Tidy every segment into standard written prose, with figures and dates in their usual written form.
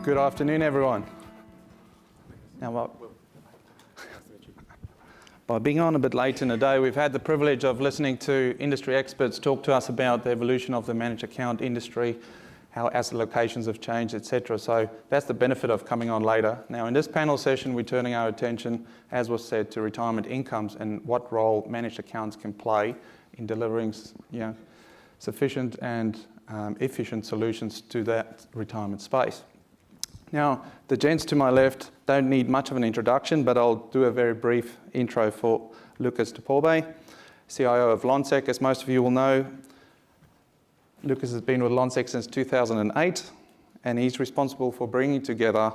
Good afternoon, everyone. Now, by being on a bit late in the day, we've had the privilege of listening to industry experts talk to us about the evolution of the managed account industry, how asset locations have changed, etc. So that's the benefit of coming on later. Now, in this panel session, we're turning our attention, as was said, to retirement incomes and what role managed accounts can play in delivering, sufficient and efficient solutions to that retirement space. Now, the gents to my left don't need much of an introduction, but I'll do a very brief intro for Lucas Topolbe, CIO of Lonsec. As most of you will know, Lucas has been with Lonsec since 2008, and he's responsible for bringing together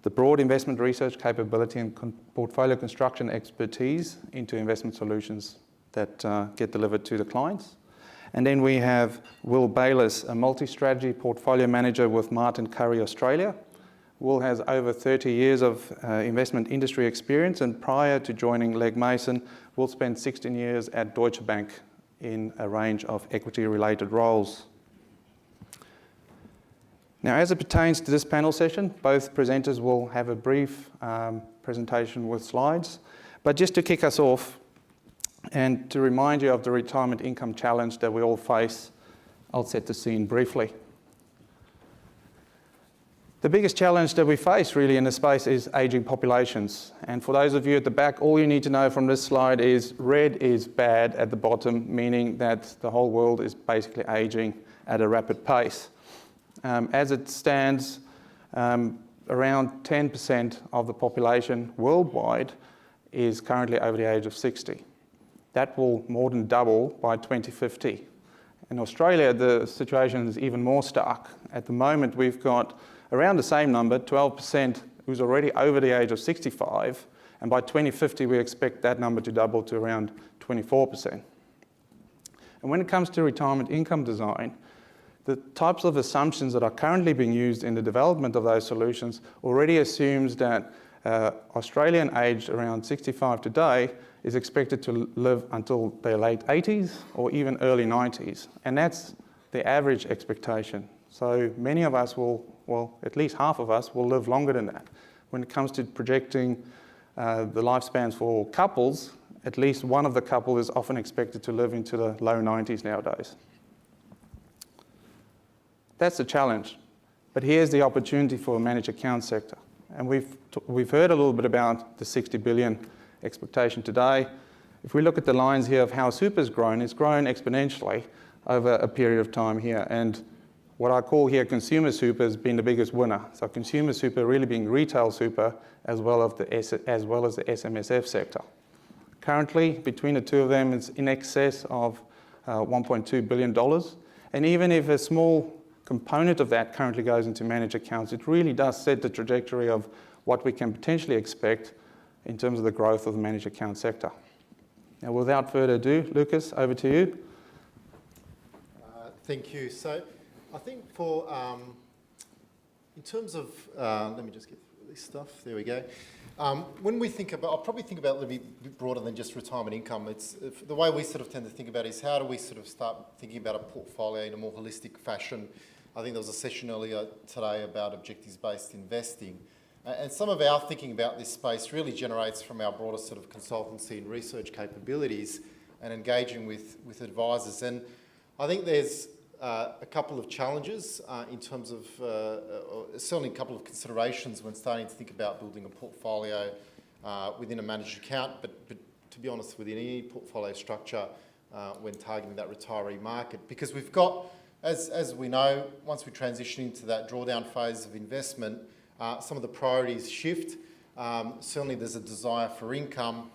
the broad investment research capability and portfolio construction expertise into investment solutions that get delivered to the clients. And then we have Will Bayliss, a multi-strategy portfolio manager with Martin Currie Australia. Will has over 30 years of investment industry experience, and prior to joining Legg Mason, Will spent 16 years at Deutsche Bank in a range of equity-related roles. Now, as it pertains to this panel session, both presenters will have a brief presentation with slides. But just to kick us off, and to remind you of the retirement income challenge that we all face, I'll set the scene briefly. The biggest challenge that we face really in this space is ageing populations. And for those of you at the back, all you need to know from this slide is red is bad at the bottom, meaning that the whole world is basically aging at a rapid pace. As it stands, around 10% of the population worldwide is currently over the age of 60. That will more than double by 2050. In Australia, the situation is even more stark. At the moment, we've got around the same number, 12%, who's already over the age of 65, and by 2050 we expect that number to double to around 24%. And when it comes to retirement income design, the types of assumptions that are currently being used in the development of those solutions already assumes that Australian aged around 65 today is expected to live until their late 80s or even early 90s, and that's the average expectation. So many of us will, well, at least half of us will live longer than that. When it comes to projecting the lifespans for couples, at least one of the couple is often expected to live into the low 90s nowadays. That's the challenge. But here's the opportunity for the managed account sector. And we've heard a little bit about the 60 billion expectation today. If we look at the lines here of how super's grown, it's grown exponentially over a period of time here. And what I call here consumer super has been the biggest winner. So consumer super really being retail super as well as the SMSF sector. Currently, between the two of them, it's in excess of $1.2 billion. And even if a small component of that currently goes into managed accounts, it really does set the trajectory of what we can potentially expect in terms of the growth of the managed account sector. Now, without further ado, Lucas, over to you. Thank you. So, I think for, in terms of, let me just get through this stuff, there we go. When we think about, I'll probably think about it a little bit broader than just retirement income. It's, the way we sort of tend to think about it is how do we sort of start thinking about a portfolio in a more holistic fashion. I think there was a session earlier today about objectives-based investing. And some of our thinking about this space really generates from our broader sort of consultancy and research capabilities and engaging with advisors. And I think there's a couple of challenges in terms of, certainly a couple of considerations when starting to think about building a portfolio within a managed account, but to be honest, within any portfolio structure when targeting that retiree market. Because we've got, as we know, once we transition into that drawdown phase of investment, some of the priorities shift. Certainly there's a desire for income.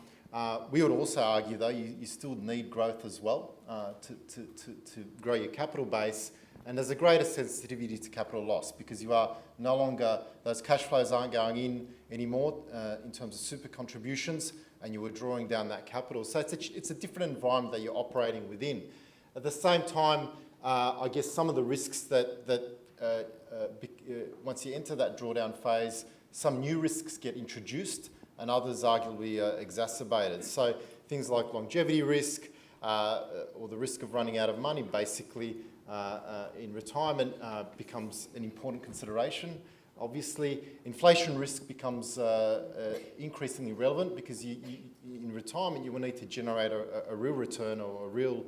We would also argue, though, you still need growth as well to grow your capital base. And there's a greater sensitivity to capital loss because you are no longer, those cash flows aren't going in anymore in terms of super contributions, and you were drawing down that capital. So it's a different environment that you're operating within. At the same time, I guess some of the risks that once you enter that drawdown phase, some new risks get introduced and others arguably exacerbated. So things like longevity risk or the risk of running out of money basically in retirement becomes an important consideration. Obviously, inflation risk becomes increasingly relevant because in retirement you will need to generate a real return or a real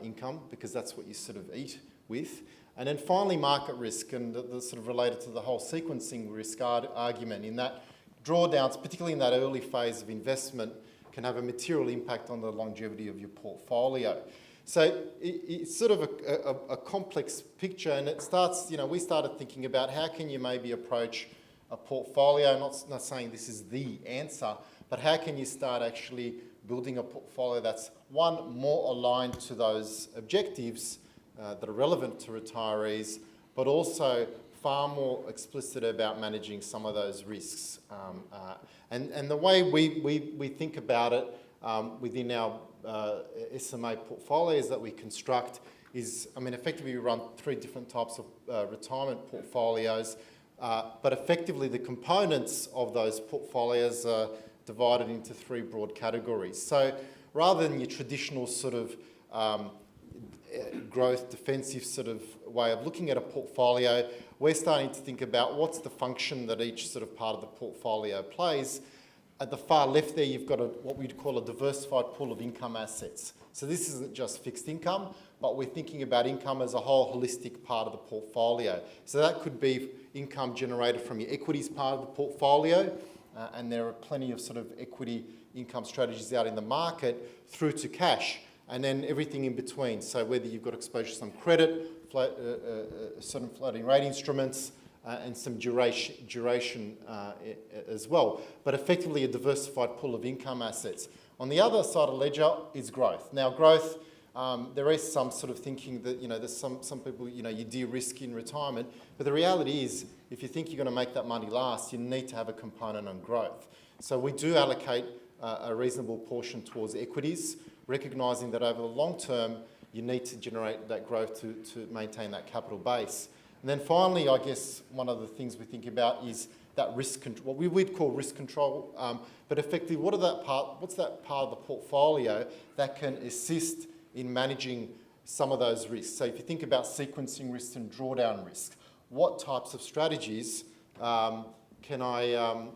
income, because that's what you sort of eat with. And then finally, market risk, and the sort of related to the whole sequencing risk argument, in that drawdowns, particularly in that early phase of investment, can have a material impact on the longevity of your portfolio. So it's sort of a complex picture, and it starts, we started thinking about how can you maybe approach a portfolio, not saying this is the answer, but how can you start actually building a portfolio that's, one, more aligned to those objectives that are relevant to retirees, but also far more explicit about managing some of those risks. And the way we think about it within our SMA portfolios that we construct is, effectively we run 3 different types of retirement portfolios, but effectively the components of those portfolios are divided into 3 broad categories. So rather than your traditional sort of growth defensive sort of way of looking at a portfolio, we're starting to think about what's the function that each sort of part of the portfolio plays. At the far left there, you've got what we'd call a diversified pool of income assets. So this isn't just fixed income, but we're thinking about income as a whole holistic part of the portfolio. So that could be income generated from your equities part of the portfolio, and there are plenty of sort of equity income strategies out in the market, through to cash, and then everything in between. So whether you've got exposure to some credit, certain floating rate instruments, and some duration as well, but effectively a diversified pool of income assets. On the other side of the ledger is growth. Now growth, there is some sort of thinking that, there's some people, you de-risk in retirement, but the reality is, if you think you're going to make that money last, you need to have a component on growth. So we do allocate a reasonable portion towards equities, recognising that over the long term, you need to generate that growth to maintain that capital base. And then finally, I guess one of the things we think about is that risk control, what we would call risk control, but effectively, what's that part of the portfolio that can assist in managing some of those risks? So if you think about sequencing risks and drawdown risks, what types of strategies can I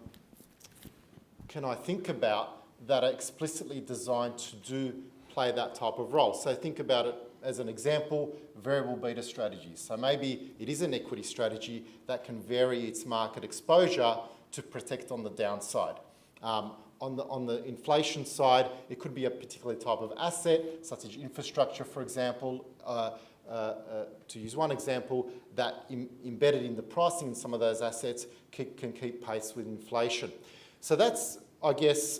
think about that are explicitly designed to play that type of role? So think about it as an example, variable beta strategies. So maybe it is an equity strategy that can vary its market exposure to protect on the downside. On the inflation side, it could be a particular type of asset, such as infrastructure, for example, to use one example, that embedded in the pricing in some of those assets can keep pace with inflation. So that's, I guess,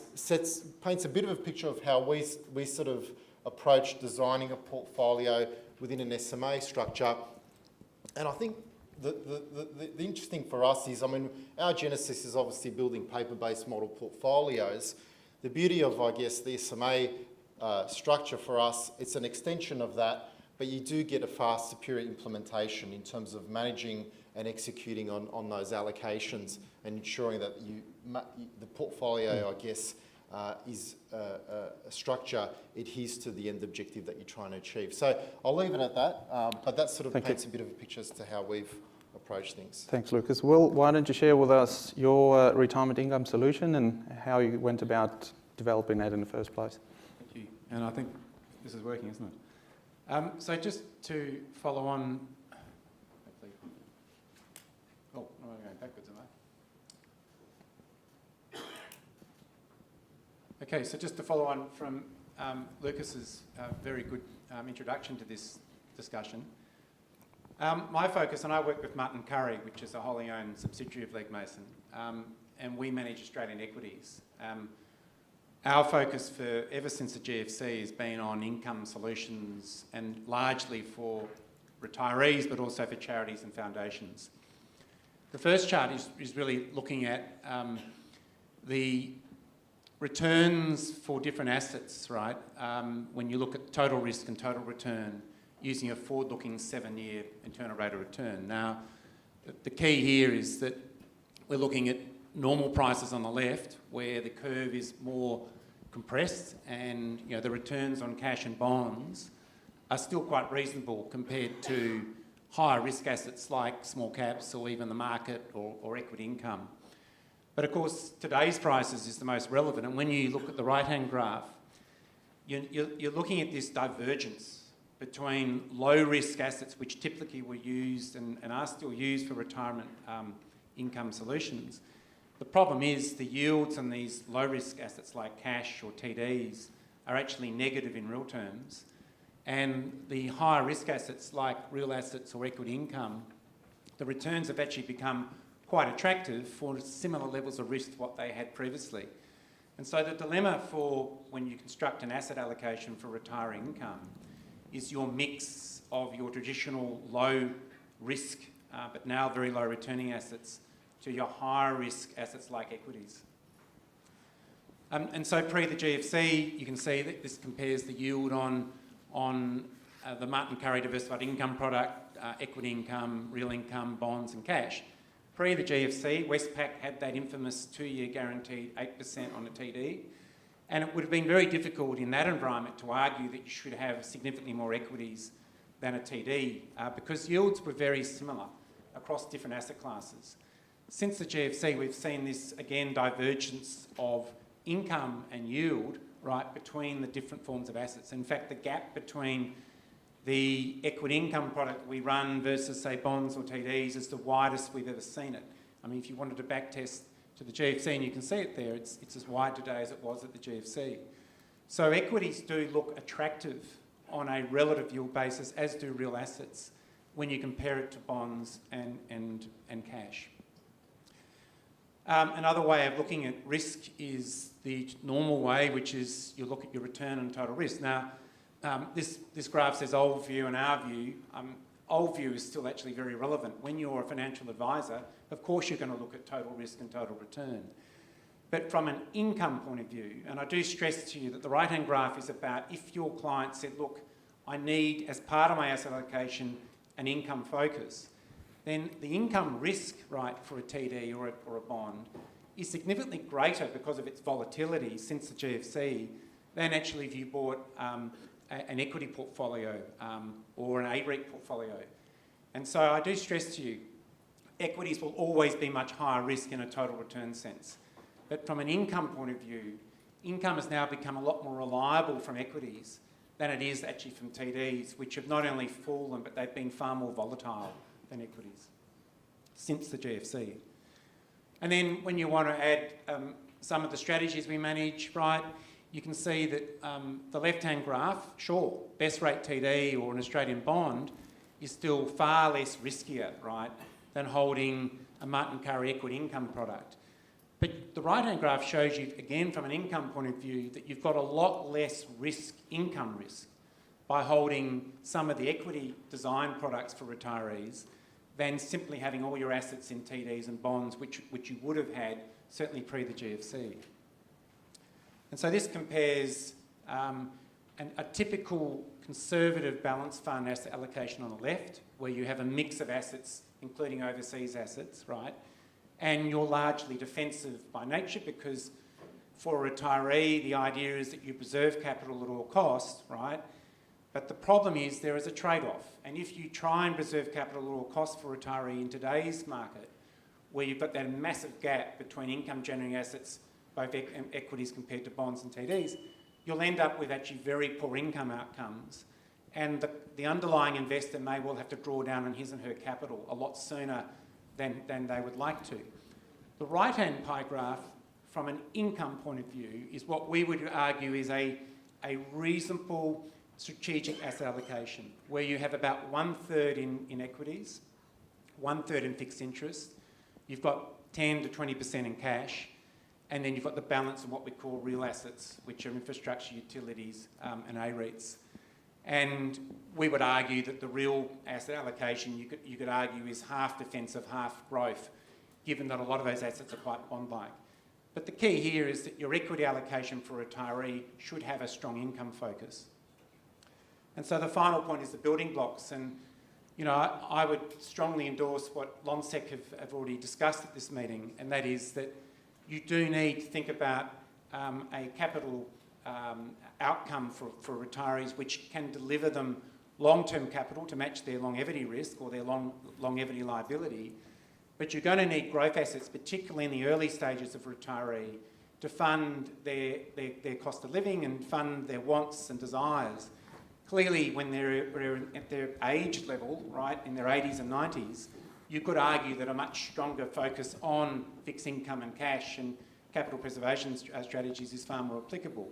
paints a bit of a picture of how we sort of approach designing a portfolio within an SMA structure. And I think the interesting for us is, our genesis is obviously building paper-based model portfolios. The beauty of, I guess, the SMA structure for us, it's an extension of that, but you do get a far superior implementation in terms of managing and executing on those allocations and ensuring that the portfolio, I guess, is a structure adheres to the end objective that you're trying to achieve. So I'll leave it at that, but that sort of paints a bit of a picture as to how we've approached things. Thanks, Lucas. Will, why don't you share with us your retirement income solution and how you went about developing that in the first place? Thank you. And I think this is working, isn't it? So just to follow on, hopefully, oh, I'm going backwards, am I? Okay, so just to follow on from Lucas's very good introduction to this discussion. My focus, and I work with Martin Curry, which is a wholly owned subsidiary of Legg Mason, and we manage Australian equities. Our focus ever since the GFC has been on income solutions, and largely for retirees, but also for charities and foundations. The first chart is really looking at the returns for different assets, right? When you look at total risk and total return, using a forward-looking 7-year internal rate of return. Now, the key here is that we're looking at normal prices on the left, where the curve is more compressed, and the returns on cash and bonds are still quite reasonable compared to higher risk assets like small caps or even the market or equity income. But of course, today's prices is the most relevant. And when you look at the right-hand graph, you're looking at this divergence between low-risk assets, which typically were used and are still used for retirement income solutions. The problem is the yields on these low-risk assets like cash or TDs are actually negative in real terms. And the higher risk assets like real assets or equity income, the returns have actually become quite attractive for similar levels of risk to what they had previously. And so the dilemma for when you construct an asset allocation for retiree income is your mix of your traditional low risk but now very low returning assets to your higher risk assets like equities. And so pre the GFC, you can see that this compares the yield on the Martin Currie diversified income product, equity income, real income, bonds and cash. Pre the GFC, Westpac had that infamous 2-year guaranteed 8% on a TD, and it would have been very difficult in that environment to argue that you should have significantly more equities than a TD because yields were very similar across different asset classes. Since the GFC, we've seen this, again, divergence of income and yield, right, between the different forms of assets. In fact, the gap between the equity income product we run versus, say, bonds or TDs is the widest we've ever seen it. I mean, if you wanted to backtest to the GFC, and you can see it there, it's as wide today as it was at the GFC. So equities do look attractive on a relative yield basis, as do real assets, when you compare it to bonds and cash. Another way of looking at risk is the normal way, which is you look at your return and total risk. Now, this graph says old view and our view. Old view is still actually very relevant. When you're a financial advisor, of course you're going to look at total risk and total return. But from an income point of view, and I do stress to you that the right-hand graph is about if your client said, look, I need, as part of my asset allocation, an income focus, then the income risk, right, for a TD or a bond is significantly greater because of its volatility since the GFC than actually if you bought an equity portfolio or an A-REIT portfolio. And so I do stress to you, equities will always be much higher risk in a total return sense. But from an income point of view, income has now become a lot more reliable from equities than it is actually from TDs, which have not only fallen, but they've been far more volatile than equities since the GFC. And then when you want to add some of the strategies we manage, right, you can see that the left-hand graph, sure, best rate TD or an Australian bond is still far less riskier, right, than holding a Martin Currie equity income product. But the right-hand graph shows you, again, from an income point of view, that you've got a lot less risk, income risk, by holding some of the equity design products for retirees than simply having all your assets in TDs and bonds, which you would have had certainly pre the GFC. And so this compares a typical conservative balanced fund asset allocation on the left, where you have a mix of assets, including overseas assets, right? And you're largely defensive by nature because for a retiree, the idea is that you preserve capital at all costs, right? But the problem is there is a trade-off. And if you try and preserve capital at all costs for a retiree in today's market, where you've got that massive gap between income-generating assets, both equities compared to bonds and TDs, you'll end up with actually very poor income outcomes. And the underlying investor may well have to draw down on his and her capital a lot sooner than they would like to. The right-hand pie graph, from an income point of view, is what we would argue is a reasonable strategic asset allocation, where you have about 1/3 in equities, 1/3 in fixed interest, you've got 10 to 20% in cash, and then you've got the balance of what we call real assets, which are infrastructure, utilities, and A-REITs. And we would argue that the real asset allocation, you could argue, is half defensive, half growth, given that a lot of those assets are quite bond-like. But the key here is that your equity allocation for a retiree should have a strong income focus. And so the final point is the building blocks. And, you know, I would strongly endorse what Lonsec have already discussed at this meeting, and that is that you do need to think about a capital outcome for retirees which can deliver them long-term capital to match their longevity risk or their longevity liability, but you're going to need growth assets, particularly in the early stages of retiree, to fund their cost of living and fund their wants and desires. Clearly, when they're at their age level, right, in their 80s and 90s, you could argue that a much stronger focus on fixed income and cash and capital preservation strategies is far more applicable.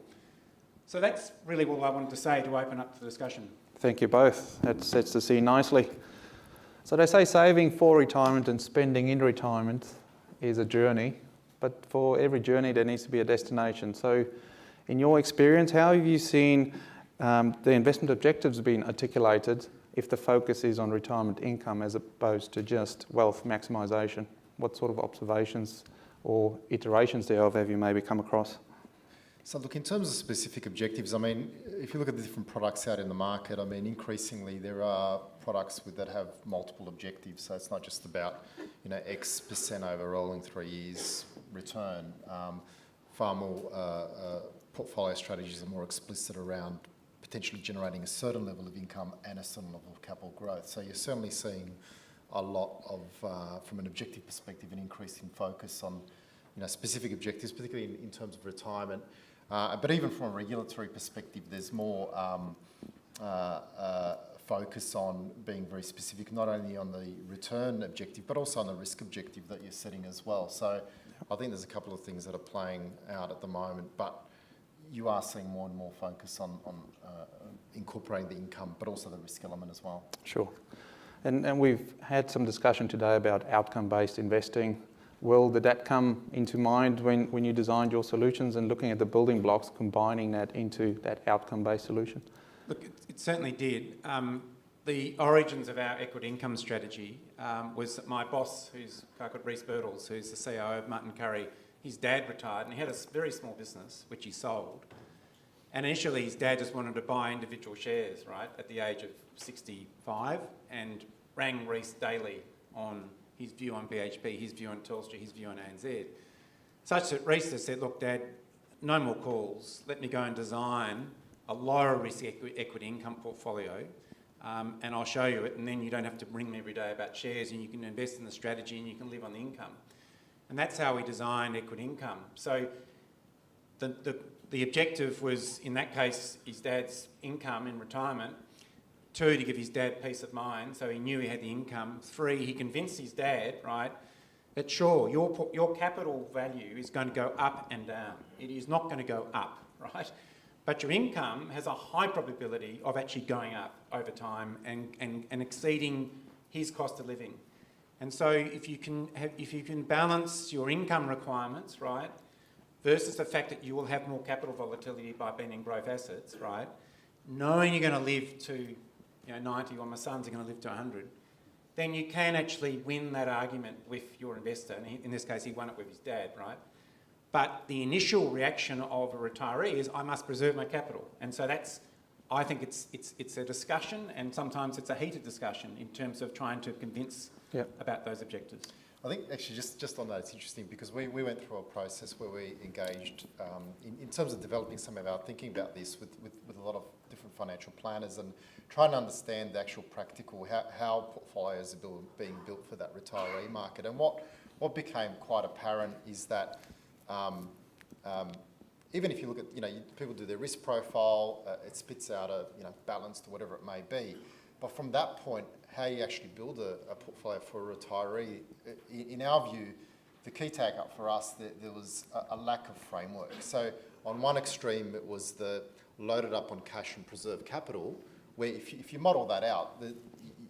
So that's really all I wanted to say to open up the discussion. Thank you both. That sets the scene nicely. So they say saving for retirement and spending in retirement is a journey, but for every journey there needs to be a destination. So in your experience, how have you seen the investment objectives being articulated if the focus is on retirement income as opposed to just wealth maximisation? What sort of observations or iterations thereof have you maybe come across? So look, in terms of specific objectives, I mean, if you look at the different products out in the market, I mean, increasingly there are products that have multiple objectives. So it's not just about, you know, X% over rolling 3 years return. Far more portfolio strategies are more explicit around potentially generating a certain level of income and a certain level of capital growth. So you're certainly seeing a lot of, from an objective perspective, an increase in focus on, you know, specific objectives, particularly in terms of retirement. But even from a regulatory perspective, there's more focus on being very specific, not only on the return objective, but also on the risk objective that you're setting as well. So I think there's a couple of things that are playing out at the moment, but you are seeing more and more focus on incorporating the income, but also the risk element as well. Sure. And we've had some discussion today about outcome-based investing. Will, did that come into mind when you designed your solutions and looking at the building blocks, combining that into that outcome-based solution? Look, it certainly did. The origins of our equity income strategy was that my boss, who's a guy called Rhys Birtles, who's the CEO of Martin Currie, his dad retired and he had a very small business, which he sold. And initially his dad just wanted to buy individual shares, right, at the age of 65, and rang Rhys daily on his view on BHP, his view on Telstra, his view on ANZ. Such that Rhys just said, look, Dad, no more calls. Let me go and design a lower risk equity income portfolio and I'll show you it, and then you don't have to ring me every day about shares, and you can invest in the strategy and you can live on the income. And that's how we designed equity income. So the objective was, in that case, his dad's income in retirement. 2, to give his dad peace of mind, so he knew he had the income. 3, he convinced his dad, right, that sure, your capital value is going to go up and down. It is not going to go up, right? But your income has a high probability of actually going up over time and exceeding his cost of living. And so if you can balance your income requirements, right, versus the fact that you will have more capital volatility by being in growth assets, right, knowing you're going to live to 90, or my sons are going to live to 100, then you can actually win that argument with your investor. And in this case, he won it with his dad, right? But the initial reaction of a retiree is, I must preserve my capital. And so I think it's a discussion, and sometimes it's a heated discussion in terms of trying to convince about those objectives. I think actually just on that, it's interesting because we went through a process where we engaged in terms of developing some of our thinking about this with a lot of different financial planners and trying to understand the actual practical, how portfolios are being built for that retiree market. And what became quite apparent is that even if you look at, people do their risk profile, it spits out a, balanced or whatever it may be. But from that point, how you actually build a portfolio for a retiree, in our view, the key take-up for us, there was a lack of framework. So on one extreme, it was the loaded up on cash and preserve capital, where if you model that out,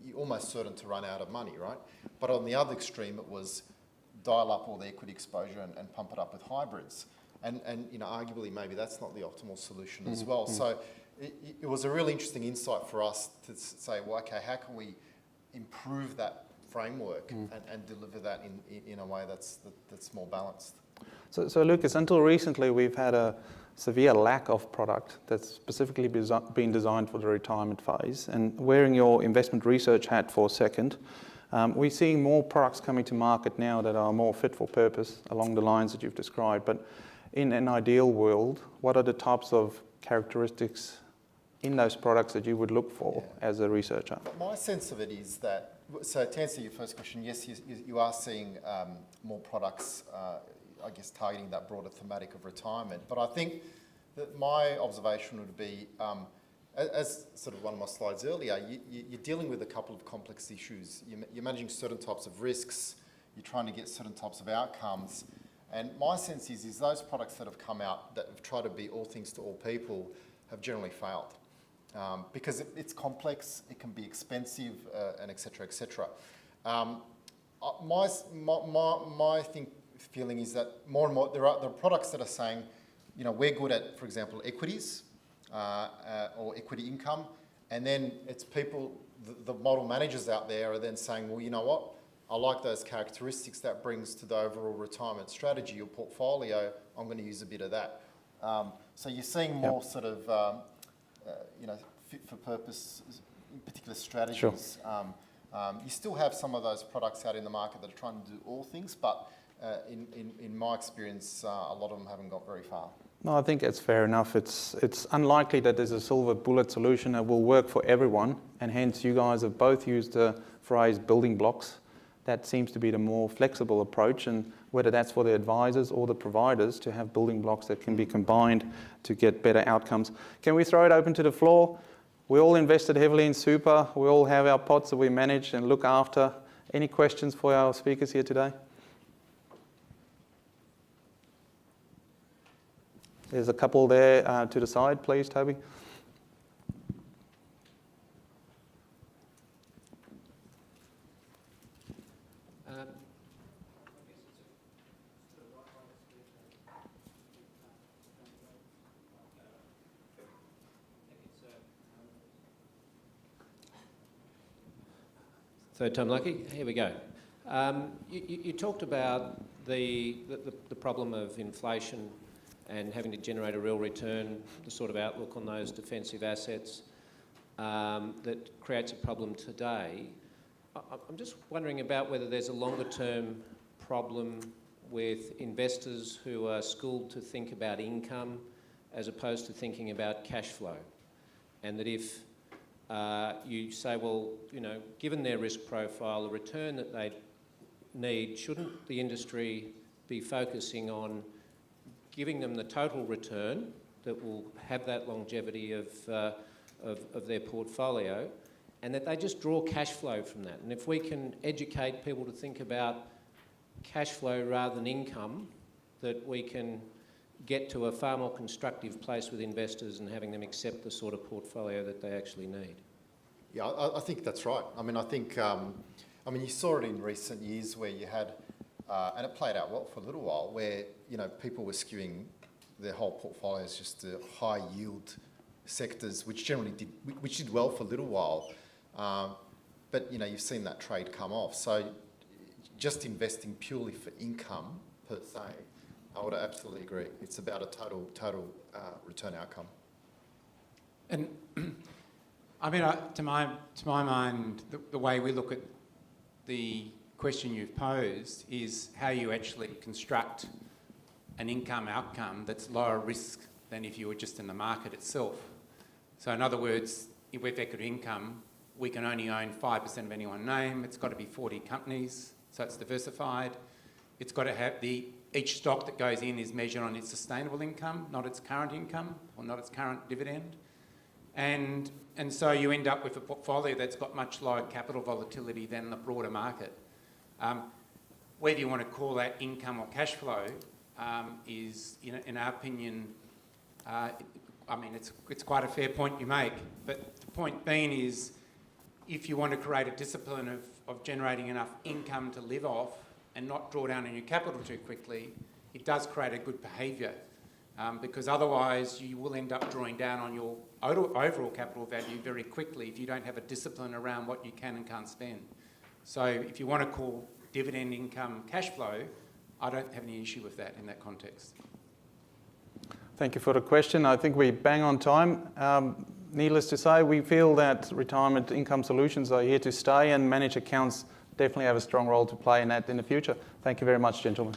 you're almost certain to run out of money, right? But on the other extreme, it was dial up all the equity exposure and pump it up with hybrids. And arguably maybe that's not the optimal solution as well. So it was a really interesting insight for us to say, well, okay, how can we improve that framework and deliver that in a way that's more balanced? So Lucas, until recently we've had a severe lack of product that's specifically been designed for the retirement phase. And wearing your investment research hat for a second, we're seeing more products coming to market now that are more fit for purpose along the lines that you've described. But in an ideal world, what are the types of characteristics in those products that you would look for as a researcher? But my sense of it is that, so to answer your first question, yes, you are seeing more products, I guess, targeting that broader thematic of retirement. But I think that my observation would be, as sort of one of my slides earlier, you're dealing with a couple of complex issues. You're managing certain types of risks, you're trying to get certain types of outcomes. And my sense is those products that have come out that have tried to be all things to all people have generally failed. Because it's complex, it can be expensive, and et cetera, et cetera. My feeling is that more and more there are products that are saying, you know, we're good at, for example, equities or equity income, and then it's people, the model managers out there are then saying, well, you know what, I like those characteristics that brings to the overall retirement strategy or portfolio, I'm going to use a bit of that. So you're seeing more sort of, you know, fit for purpose, particular strategies. Sure. You still have some of those products out in the market that are trying to do all things, but in my experience, a lot of them haven't got very far. No, I think it's fair enough. It's unlikely that there's a silver bullet solution that will work for everyone, and hence you guys have both used the phrase building blocks. That seems to be the more flexible approach, and whether that's for the advisors or the providers to have building blocks that can be combined to get better outcomes. Can we throw it open to the floor? We all invested heavily in super. We all have our pots that we manage and look after. Any questions for our speakers here today? There's a couple there to the side, please, Toby. Third time lucky. Here we go. You talked about the problem of inflation and having to generate a real return, the sort of outlook on those defensive assets that creates a problem today. I'm just wondering about whether there's a longer term problem with investors who are schooled to think about income as opposed to thinking about cash flow, and that if you say, well, you know, given their risk profile, the return that they need, shouldn't the industry be focusing on giving them the total return that will have that longevity of their portfolio, and that they just draw cash flow from that? And if we can educate people to think about cash flow rather than income, that we can get to a far more constructive place with investors and having them accept the sort of portfolio that they actually need. Yeah, I think that's right. I mean, I think, you saw it in recent years where you had, and it played out well for a little while, where, you know, people were skewing their whole portfolios just to high yield sectors, which generally did well for a little while. But, you know, you've seen that trade come off. So just investing purely for income per se, I would absolutely agree. It's about a total return outcome. And I mean, to my mind, the way we look at the question you've posed is how you actually construct an income outcome that's lower risk than if you were just in the market itself. So in other words, with equity income, we can only own 5% of any one name. It's got to be 40 companies, so it's diversified. It's got to have each stock that goes in is measured on its sustainable income, not its current income or not its current dividend. And so you end up with a portfolio that's got much lower capital volatility than the broader market. Whether you want to call that income or cash flow is, in our opinion, it's quite a fair point you make. But the point being is, if you want to create a discipline of generating enough income to live off and not draw down on your capital too quickly, it does create a good behaviour. Because otherwise you will end up drawing down on your overall capital value very quickly if you don't have a discipline around what you can and can't spend. So if you want to call dividend income cash flow, I don't have any issue with that in that context. Thank you for the question. I think we bang on time. Needless to say, we feel that retirement income solutions are here to stay, and managed accounts definitely have a strong role to play in that in the future. Thank you very much, gentlemen.